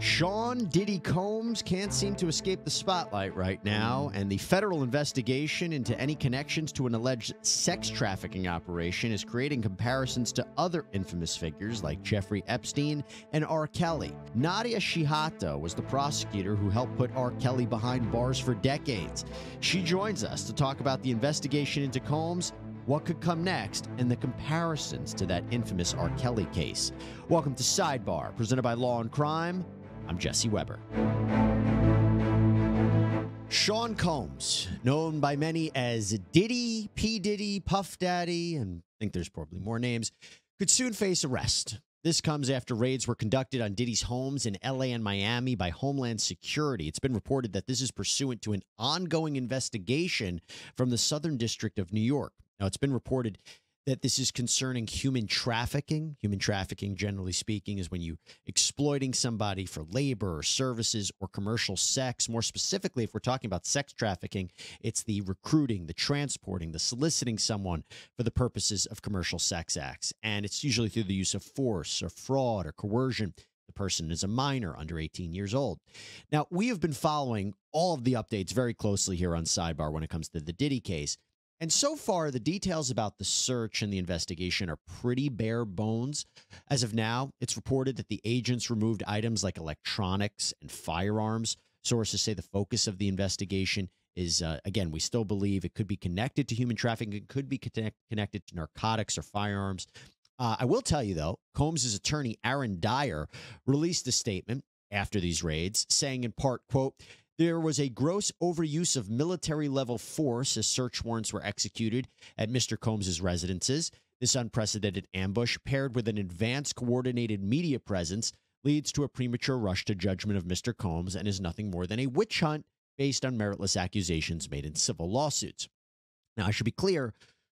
Sean Diddy Combs can't seem to escape the spotlight right now, and the federal investigation into any connections to an alleged sex trafficking operation is creating comparisons to other infamous figures like Jeffrey Epstein and R. Kelly. Nadia Shihata was the prosecutor who helped put R. Kelly behind bars for decades. She joins us to talk about the investigation into Combs, what could come next, and the comparisons to that infamous R. Kelly case. Welcome to Sidebar, presented by Law and Crime. I'm Jesse Weber. Sean Combs, known by many as Diddy, P. Diddy, Puff Daddy, and I think there's probably more names, could soon face arrest. This comes after raids were conducted on Diddy's homes in LA and Miami by Homeland Security. It's been reported that this is pursuant to an ongoing investigation from the Southern District of New York. Now, it's been reported that this is concerning human trafficking. Human trafficking, generally speaking, is when you exploiting somebody for labor or services or commercial sex. More specifically, if we're talking about sex trafficking, it's the recruiting, the transporting, the soliciting someone for the purposes of commercial sex acts. And it's usually through the use of force or fraud or coercion. The person is a minor under 18 years old. Now, we have been following all of the updates very closely here on Sidebar when it comes to the Diddy case. And so far, the details about the search and the investigation are pretty bare bones. As of now, it's reported that the agents removed items like electronics and firearms. Sources say the focus of the investigation is, again, we still believe it could be connected to human trafficking. It could be connected to narcotics or firearms. I will tell you, though, Combs' attorney, Aaron Dyer, released a statement after these raids saying in part, quote, "There was a gross overuse of military-level force as search warrants were executed at Mr. Combs' residences. This unprecedented ambush, paired with an advanced coordinated media presence, leads to a premature rush to judgment of Mr. Combs and is nothing more than a witch hunt based on meritless accusations made in civil lawsuits." Now, I should be clear,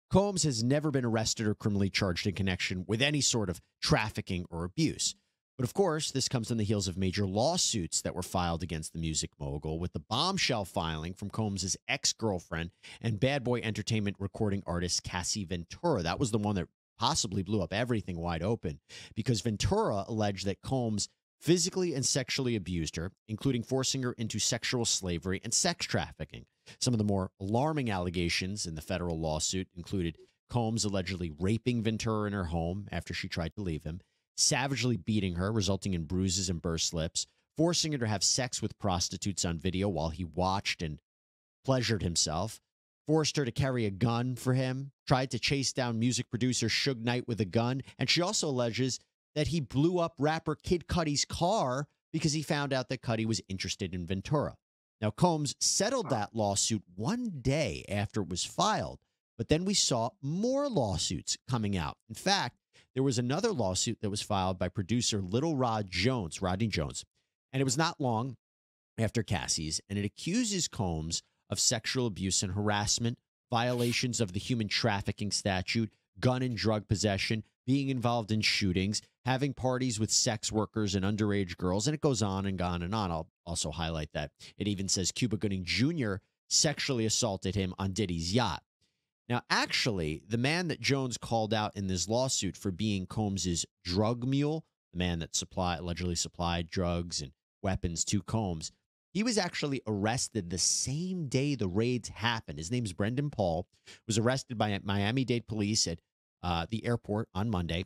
Combs has never been arrested or criminally charged in connection with any sort of trafficking or abuse. But of course, this comes on the heels of major lawsuits that were filed against the music mogul, with the bombshell filing from Combs' ex-girlfriend and Bad Boy Entertainment recording artist Cassie Ventura. That was the one that possibly blew up everything wide open, because Ventura alleged that Combs physically and sexually abused her, including forcing her into sexual slavery and sex trafficking. Some of the more alarming allegations in the federal lawsuit included Combs allegedly raping Ventura in her home after she tried to leave him, savagely beating her, resulting in bruises and burst lips, forcing her to have sex with prostitutes on video while he watched and pleasured himself, forced her to carry a gun for him, tried to chase down music producer Suge Knight with a gun, and she also alleges that he blew up rapper Kid Cudi's car because he found out that Cudi was interested in Ventura. Now, Combs settled that lawsuit one day after it was filed, but then we saw more lawsuits coming out. In fact, there was another lawsuit that was filed by producer Rodney Jones, and it was not long after Cassie's, and it accuses Combs of sexual abuse and harassment, violations of the human trafficking statute, gun and drug possession, being involved in shootings, having parties with sex workers and underage girls, and it goes on and on and on. I'll also highlight that. It even says Cuba Gooding Jr. sexually assaulted him on Diddy's yacht. Now, actually, the man that Jones called out in this lawsuit for being Combs' drug mule, the man that allegedly supplied drugs and weapons to Combs, he was actually arrested the same day the raids happened. His name's Brendan Paul, was arrested by Miami-Dade police at the airport on Monday,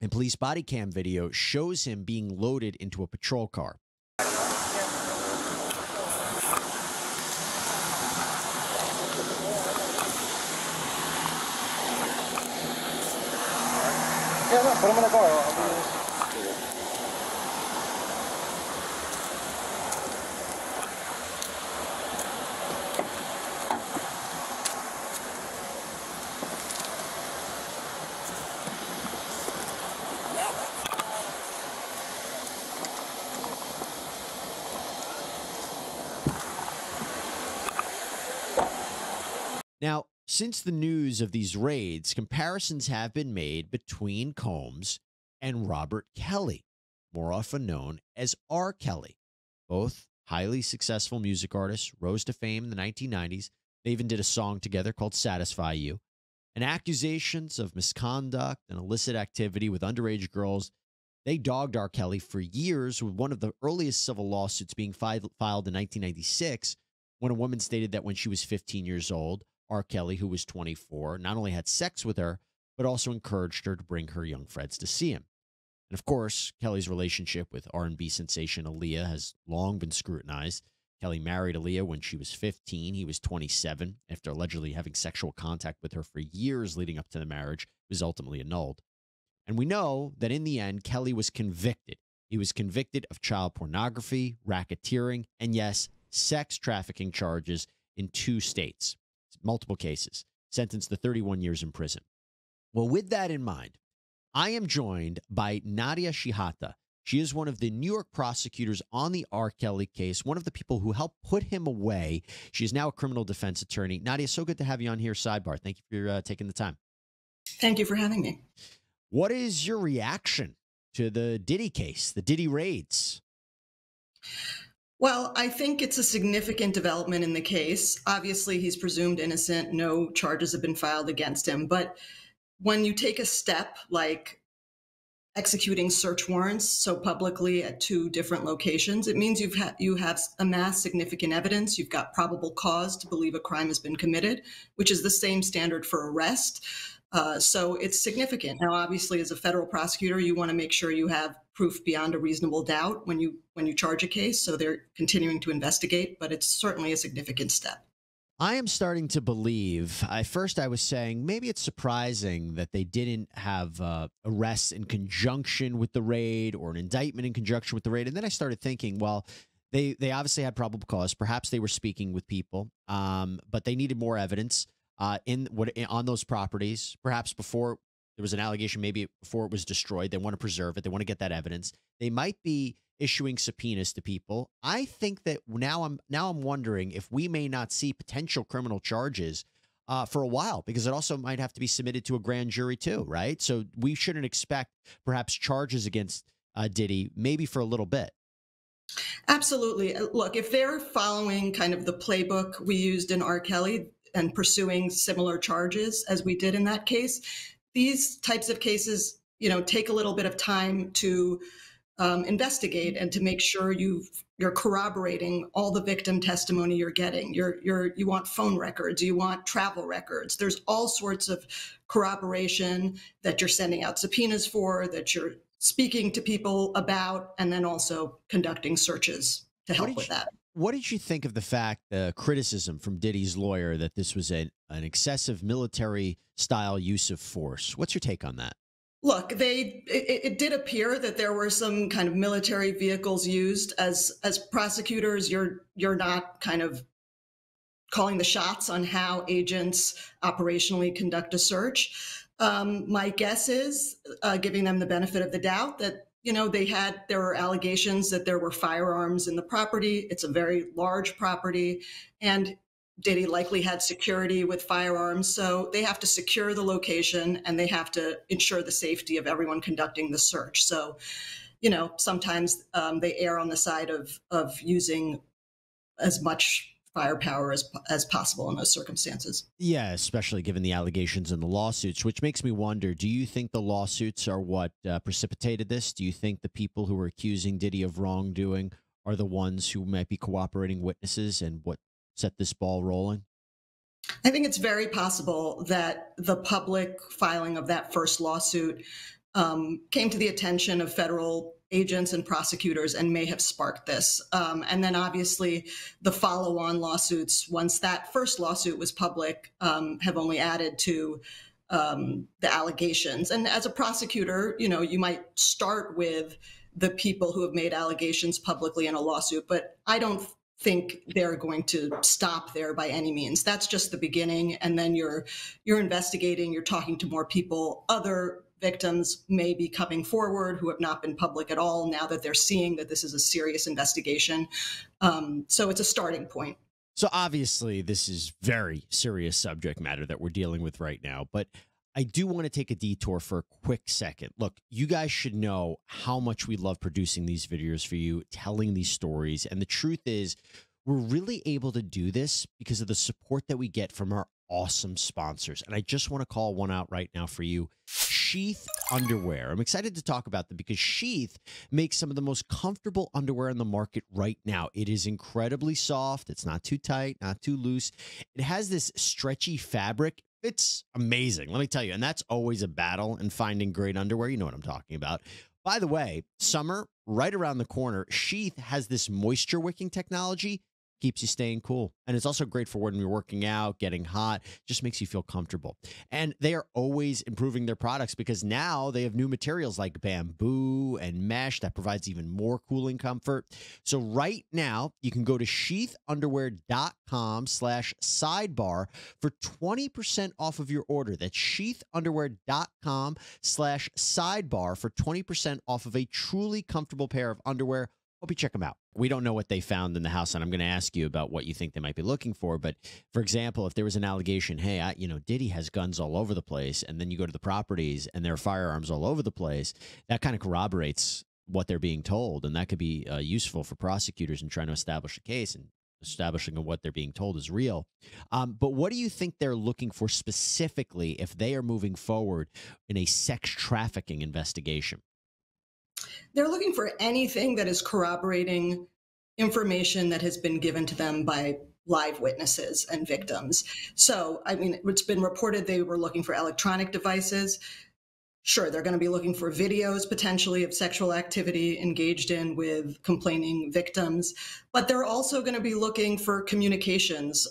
and police body cam video shows him being loaded into a patrol car. Yeah, no, put them in the car. I'll do this. Now, since the news of these raids, comparisons have been made between Combs and Robert Kelly, more often known as R. Kelly. Both highly successful music artists, rose to fame in the 1990s. They even did a song together called Satisfy You. And accusations of misconduct and illicit activity with underage girls They dogged R. Kelly for years, with one of the earliest civil lawsuits being filed in 1996, when a woman stated that when she was 15 years old, R. Kelly, who was 24, not only had sex with her, but also encouraged her to bring her young friends to see him. And of course, Kelly's relationship with R&B sensation Aaliyah has long been scrutinized. Kelly married Aaliyah when she was 15. He was 27. After allegedly having sexual contact with her for years leading up to the marriage, it was ultimately annulled. And we know that in the end, Kelly was convicted. He was convicted of child pornography, racketeering, and yes, sex trafficking charges in 2 states, multiple cases, sentenced to 31 years in prison. Well, with that in mind, I am joined by Nadia Shihata. She is one of the New York prosecutors on the R. Kelly case, one of the people who helped put him away. She is now a criminal defense attorney. Nadia, so good to have you on here, Sidebar. Thank you for taking the time. Thank you for having me. What is your reaction to the Diddy case, the Diddy raids? Well, I think it's a significant development in the case. Obviously, he's presumed innocent. No charges have been filed against him. But when you take a step like executing search warrants so publicly at 2 different locations, it means you have amassed significant evidence. You've got probable cause to believe a crime has been committed, which is the same standard for arrest. So it's significant. Now, obviously, as a federal prosecutor, you want to make sure you have proof beyond a reasonable doubt when you charge a case. So they're continuing to investigate, but it's certainly a significant step. I am starting to believe. First, I was saying maybe it's surprising that they didn't have arrests in conjunction with the raid or an indictment in conjunction with the raid. And then I started thinking, well, they obviously had probable cause. Perhaps they were speaking with people, but they needed more evidence on those properties. Perhaps before there was an allegation, maybe before it was destroyed, they want to preserve it. They want to get that evidence. They might be issuing subpoenas to people. I think that now I'm wondering if we may not see potential criminal charges for a while, because it also might have to be submitted to a grand jury too, right? So we shouldn't expect perhaps charges against Diddy maybe for a little bit. Absolutely. Look, if they're following kind of the playbook we used in R. Kelly and pursuing similar charges as we did in that case, these types of cases, take a little bit of time to investigate and to make sure you're corroborating all the victim testimony you're getting. You want phone records, you want travel records. There's all sorts of corroboration that you're sending out subpoenas for, that you're speaking to people about, and then also conducting searches to help with that. What did you think of the fact, the criticism from Diddy's lawyer that this was an excessive military style use of force? What's your take on that? Look, it did appear that there were some kind of military vehicles used. As prosecutors, you're not kind of calling the shots on how agents operationally conduct a search. My guess is, giving them the benefit of the doubt, that there were allegations that there were firearms in the property. It's a very large property, and Diddy likely had security with firearms. So they have to secure the location and they have to ensure the safety of everyone conducting the search. So, sometimes they err on the side of using as much firepower as possible in those circumstances. Yeah, especially given the allegations in the lawsuits, which makes me wonder, do you think the lawsuits are what precipitated this? Do you think the people who are accusing Diddy of wrongdoing are the ones who might be cooperating witnesses and what set this ball rolling? I think it's very possible that the public filing of that first lawsuit came to the attention of federal agents and prosecutors and may have sparked this. And then obviously the follow-on lawsuits, once that first lawsuit was public, have only added to the allegations. And as a prosecutor, you might start with the people who have made allegations publicly in a lawsuit, but I don't think they're going to stop there by any means. That's just the beginning. And then you're investigating, you're talking to more people. Other victims may be coming forward who have not been public at all now that they're seeing that this is a serious investigation. So it's a starting point. So obviously this is very serious subject matter that we're dealing with right now, but I do want to take a detour for a quick second. Look, you guys should know how much we love producing these videos for you, telling these stories. And the truth is, we're really able to do this because of the support that we get from our awesome sponsors. And I just want to call one out right now for you. Sheath underwear. I'm excited to talk about them because Sheath makes some of the most comfortable underwear on the market right now. It is incredibly soft. It's not too tight, not too loose. It has this stretchy fabric. It's amazing, let me tell you. And that's always a battle in finding great underwear. You know what I'm talking about. By the way, summer right around the corner. Sheath has this moisture wicking technology. Keeps you staying cool. And it's also great for when you're working out, getting hot, just makes you feel comfortable. And they are always improving their products because now they have new materials like bamboo and mesh that provides even more cooling comfort. So right now, you can go to sheathunderwear.com/sidebar for 20% off of your order. That's sheathunderwear.com/sidebar for 20% off of a truly comfortable pair of underwear. Hope you check them out. We don't know what they found in the house, and I'm going to ask you about what you think they might be looking for. But for example, if there was an allegation, hey, Diddy has guns all over the place, and then you go to the properties and there are firearms all over the place, that kind of corroborates what they're being told, and that could be useful for prosecutors in trying to establish a case and establishing what they're being told is real. But what do you think they're looking for specifically if they are moving forward in a sex trafficking investigation? They're looking for anything that is corroborating information that has been given to them by live witnesses and victims. So, I mean, it's been reported they were looking for electronic devices. Sure, they're going to be looking for videos potentially of sexual activity engaged in with complaining victims, but they're also going to be looking for communications,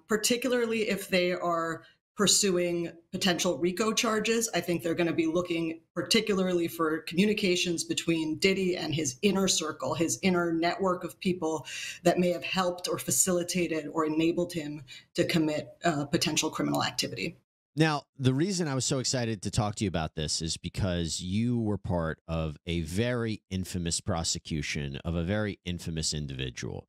particularly if they are pursuing potential RICO charges. I think they're going to be looking particularly for communications between Diddy and his inner circle, his inner network of people that may have helped or facilitated or enabled him to commit potential criminal activity. Now, the reason I was so excited to talk to you about this is because you were part of a very infamous prosecution of a very infamous individual.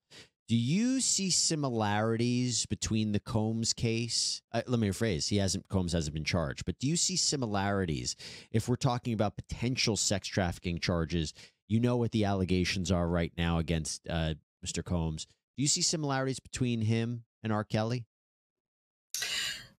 Do you see similarities between the Combs case? Let me rephrase. Combs hasn't been charged, but do you see similarities if we're talking about potential sex trafficking charges? You know what the allegations are right now against Mr. Combs. Do you see similarities between him and R. Kelly?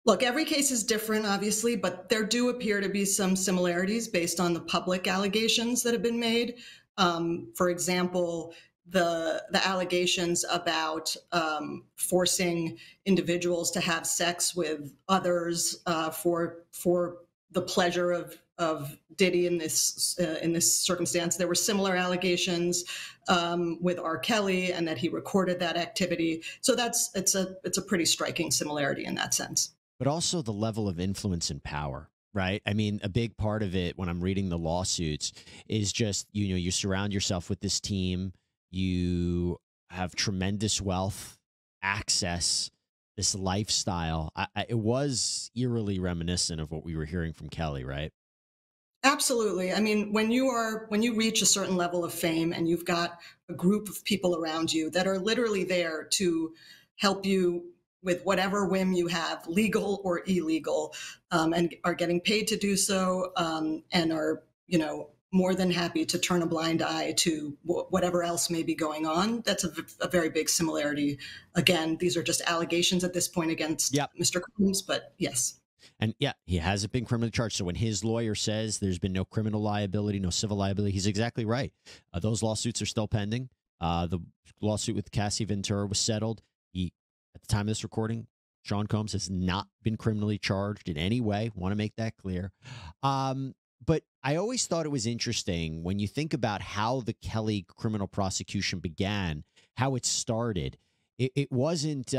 Look, every case is different, obviously, but there do appear to be some similarities based on the public allegations that have been made. For example, the allegations about forcing individuals to have sex with others for the pleasure of Diddy in this circumstance. There were similar allegations with R. Kelly, and that he recorded that activity. So it's a pretty striking similarity in that sense. But also the level of influence and power, right? I mean, a big part of it when I'm reading the lawsuits is just, you surround yourself with this team. You have tremendous wealth, access, this lifestyle. It was eerily reminiscent of what we were hearing from Kelly, right? Absolutely. I mean, when you reach a certain level of fame and you've got a group of people around you that are literally there to help you with whatever whim you have, legal or illegal, and are getting paid to do so, and are, more than happy to turn a blind eye to whatever else may be going on. That's a very big similarity. Again, these are just allegations at this point against Mr. Combs, but yes. And yeah, he hasn't been criminally charged. So when his lawyer says there's been no criminal liability, no civil liability, he's exactly right. Those lawsuits are still pending. The lawsuit with Cassie Ventura was settled. At the time of this recording, Sean Combs has not been criminally charged in any way. Want to make that clear. But I always thought it was interesting when you think about how the Kelly criminal prosecution began, how it started. It wasn't.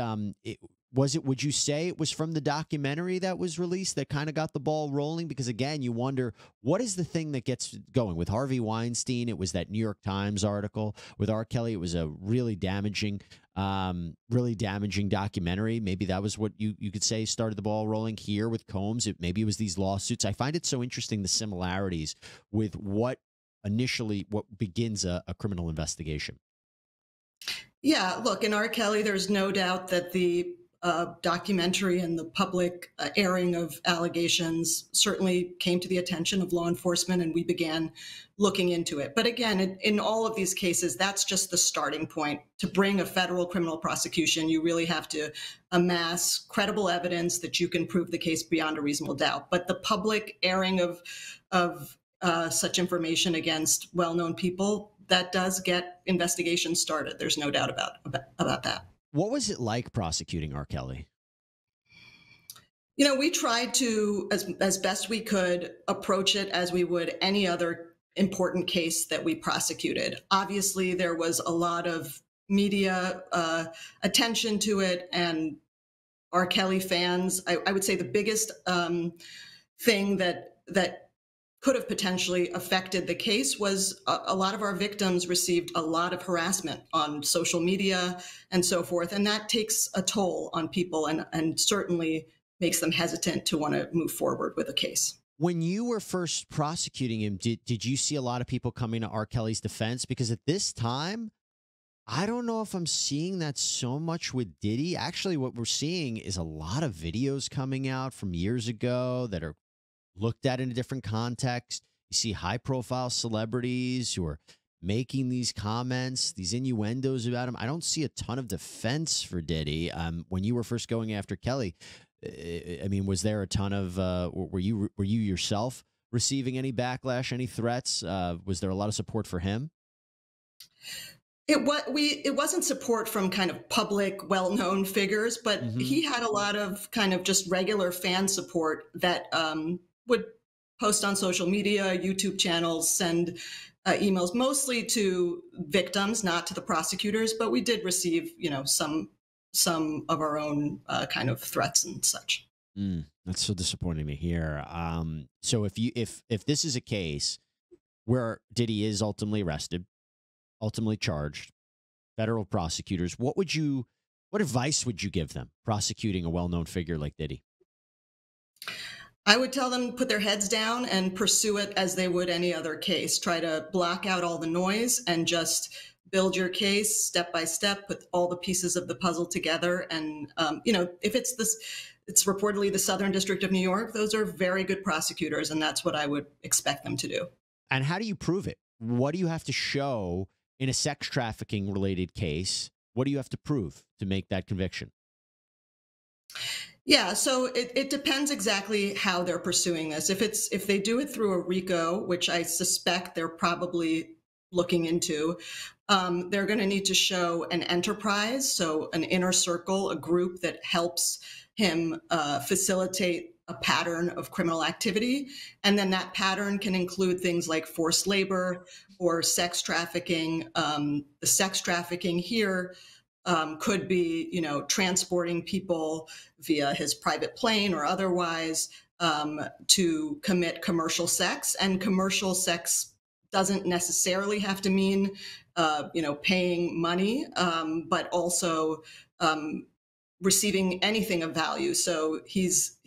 Would you say it was from the documentary that was released that kind of got the ball rolling? Because again, you wonder, what is the thing that gets going? With Harvey Weinstein, it was that New York Times article. With R. Kelly, it was a really damaging documentary. Maybe that was what you could say started the ball rolling. Here with Combs, maybe it was these lawsuits. I find it so interesting, the similarities with what begins a criminal investigation. Yeah, look, in R. Kelly, there's no doubt that the documentary and the public airing of allegations certainly came to the attention of law enforcement, and we began looking into it. But again, in all of these cases, that's just the starting point. To bring a federal criminal prosecution, you really have to amass credible evidence that you can prove the case beyond a reasonable doubt. But the public airing of such information against well-known people, that does get investigations started. There's no doubt about that. What was it like prosecuting R. Kelly? You know, we tried to, as best we could, approach it as we would any other important case that we prosecuted. Obviously, there was a lot of media attention to it, and R. Kelly fans. I would say the biggest thing that could have potentially affected the case was a lot of our victims received a lot of harassment on social media and so forth. And that takes a toll on people and certainly makes them hesitant to want to move forward with a case. When you were first prosecuting him, did you see a lot of people coming to R. Kelly's defense? Because at this time, I don't know if I'm seeing that so much with Diddy. Actually, what we're seeing is a lot of videos coming out from years ago that are looked at in a different context. You see high-profile celebrities who are making these comments, these innuendos about him. I don't see a ton of defense for Diddy. When you were first going after Kelly, I mean, was there a ton of? Were you yourself receiving any backlash, any threats? Was there a lot of support for him? It wasn't support from kind of public, well-known figures, but he had a lot of kind of just regular fan support that would post on social media, YouTube channels, send emails, mostly to victims, not to the prosecutors. But we did receive, you know, some of our own kind of threats and such. That's so disappointing to hear. So if this is a case where Diddy is ultimately arrested, ultimately charged, federal prosecutors, what advice would you give them prosecuting a well-known figure like Diddy? I would tell them put their heads down and pursue it as they would any other case. Try to block out all the noise and just build your case step by step, put all the pieces of the puzzle together. And, you know, if it's reportedly the Southern District of New York, those are very good prosecutors, and that's what I would expect them to do. And how do you prove it? What do you have to show in a sex trafficking related case? What do you have to prove to make that conviction? Yeah, so it depends exactly how they're pursuing this. If they do it through a RICO, which I suspect they're probably looking into, they're going to need to show an enterprise, so an inner circle, a group that helps him facilitate a pattern of criminal activity. And then that pattern can include things like forced labor or sex trafficking. The sex trafficking here could be, you know, transporting people via his private plane or otherwise to commit commercial sex. And commercial sex doesn't necessarily have to mean, you know, paying money, but also receiving anything of value. So he's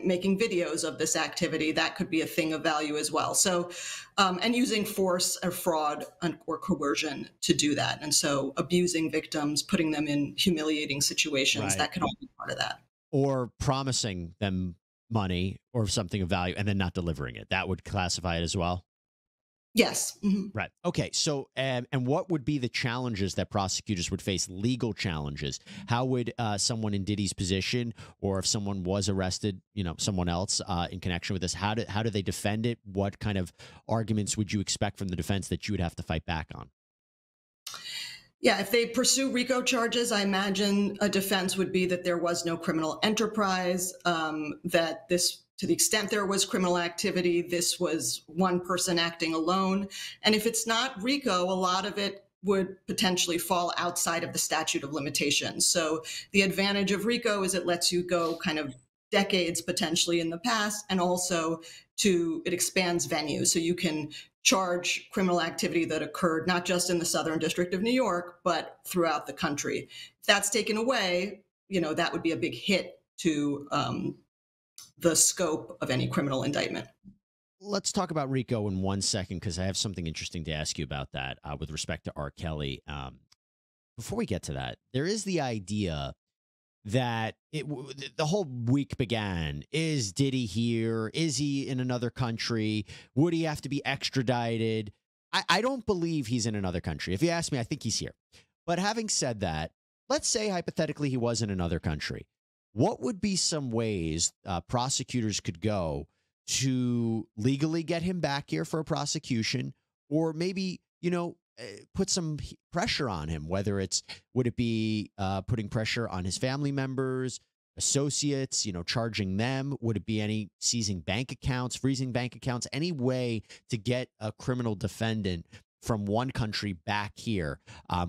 making videos of this activity. That could be a thing of value as well. So, and using force or fraud or coercion to do that. And so abusing victims, putting them in humiliating situations, Right. that could all be part of that. Or promising them money or something of value and then not delivering it. That would classify it as well. Yes. Right. Okay. So, and what would be the challenges that prosecutors would face? Legal challenges. How would someone in Diddy's position, or if someone was arrested, you know, someone else in connection with this, how do they defend it? What kind of arguments would you expect from the defense that you would have to fight back on? Yeah, if they pursue RICO charges, I imagine a defense would be that there was no criminal enterprise, that this, to the extent there was criminal activity, this was one person acting alone. And if it's not RICO, a lot of it would potentially fall outside of the statute of limitations. So the advantage of RICO is it lets you go kind of decades potentially in the past, and also it expands venue. So you can charge criminal activity that occurred not just in the Southern District of New York, but throughout the country. If that's taken away, you know, that would be a big hit to the scope of any criminal indictment. Let's talk about RICO in 1 second, because I have something interesting to ask you about that with respect to R. Kelly. Before we get to that, there is the idea that the whole week began. Is Diddy here? Is he in another country? Would he have to be extradited? I don't believe he's in another country. If you ask me, I think he's here. But having said that, let's say hypothetically he was in another country. What would be some ways prosecutors could go to legally get him back here for a prosecution, or maybe, put some pressure on him, would it be putting pressure on his family members, associates, charging them? Would it be any seizing bank accounts, freezing bank accounts, any way to get a criminal defendant from one country back here,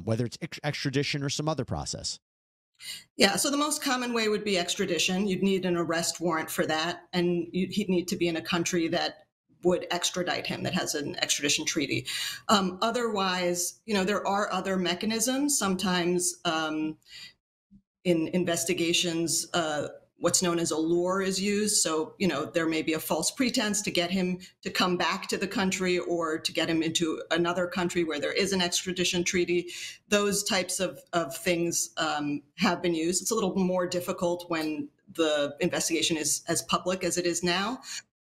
whether it's extradition or some other process? Yeah, so the most common way would be extradition. You'd need an arrest warrant for that, and he'd need to be in a country that would extradite him, that has an extradition treaty. Otherwise, there are other mechanisms. Sometimes in investigations, what's known as a lure is used. So, there may be a false pretense to get him to come back to the country, or to get him into another country where there is an extradition treaty. Those types of things have been used. It's a little more difficult when the investigation is as public as it is now.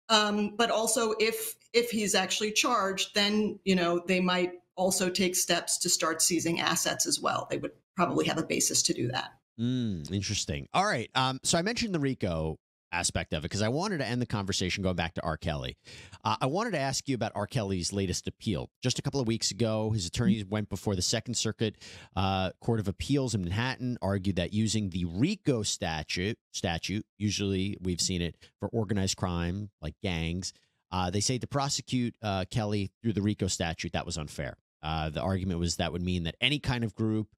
But also, if he's actually charged, then, they might also take steps to start seizing assets as well. They would probably have a basis to do that. Interesting. All right. So I mentioned the RICO aspect of it because I wanted to end the conversation going back to R. Kelly. I wanted to ask you about R. Kelly's latest appeal. Just a couple of weeks ago, his attorneys went before the Second Circuit Court of Appeals in Manhattan, argued that using the RICO statute, usually we've seen it for organized crime like gangs, they say to prosecute Kelly through the RICO statute, that was unfair. The argument was that would mean that any kind of group,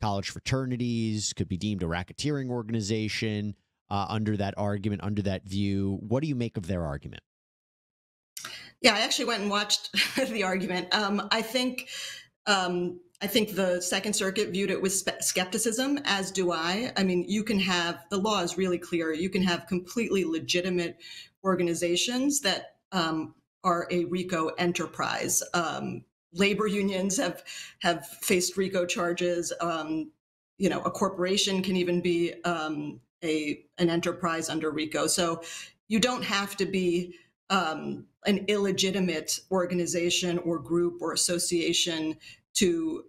college fraternities, could be deemed a racketeering organization under that argument, under that view. What do you make of their argument? Yeah, I actually went and watched the argument. I think the Second Circuit viewed it with skepticism, as do I. I mean, the law is really clear. You can have completely legitimate organizations that are a RICO enterprise. Labor unions have faced RICO charges. A corporation can even be an enterprise under RICO. So you don't have to be an illegitimate organization or group or association to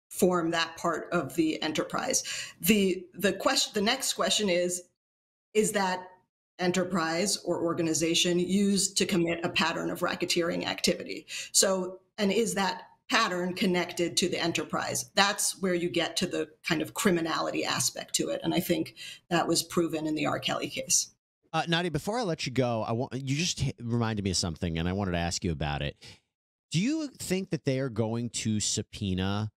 form that part of the enterprise. The next question is that enterprise or organization used to commit a pattern of racketeering activity? So, and is that pattern connected to the enterprise? That's where you get to the kind of criminality aspect to it. And I think that was proven in the R. Kelly case. Nadia, before I let you go, you just reminded me of something, and I wanted to ask you about it. Do you think that they are going to subpoena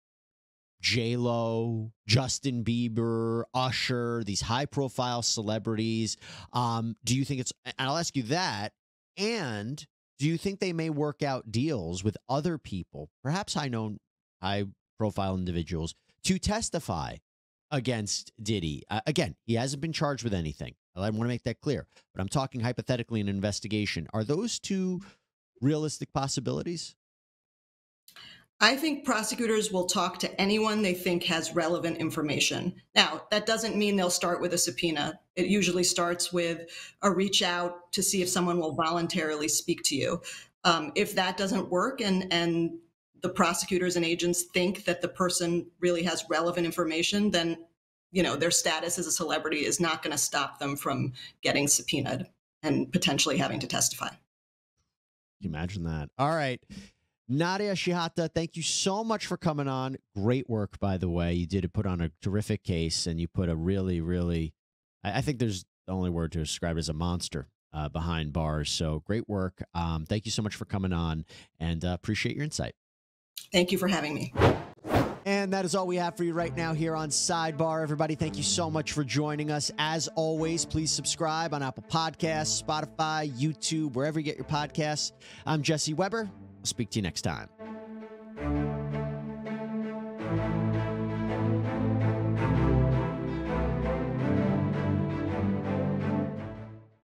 J-Lo, Justin Bieber, Usher, these high-profile celebrities? Do you think and I'll ask you that, and do you think they may work out deals with other people, perhaps high-profile individuals, to testify against Diddy? Again, he hasn't been charged with anything. I want to make that clear, but I'm talking hypothetically in an investigation. Are those two realistic possibilities? I think prosecutors will talk to anyone they think has relevant information. Now, that doesn't mean they'll start with a subpoena. It usually starts with a reach out to see if someone will voluntarily speak to you. If that doesn't work and the prosecutors and agents think that the person really has relevant information, then their status as a celebrity is not going to stop them from getting subpoenaed and potentially having to testify. Can you imagine that? All right. Nadia Shihata, thank you so much for coming on. Great work, by the way. You did put on a terrific case, and you put a really, really, I think there's the only word to describe it as a monster behind bars. So great work. Thank you so much for coming on, and appreciate your insight. Thank you for having me. And that is all we have for you right now here on Sidebar. Everybody, thank you so much for joining us. As always, please subscribe on Apple Podcasts, Spotify, YouTube, wherever you get your podcasts. I'm Jesse Weber. I'll speak to you next time.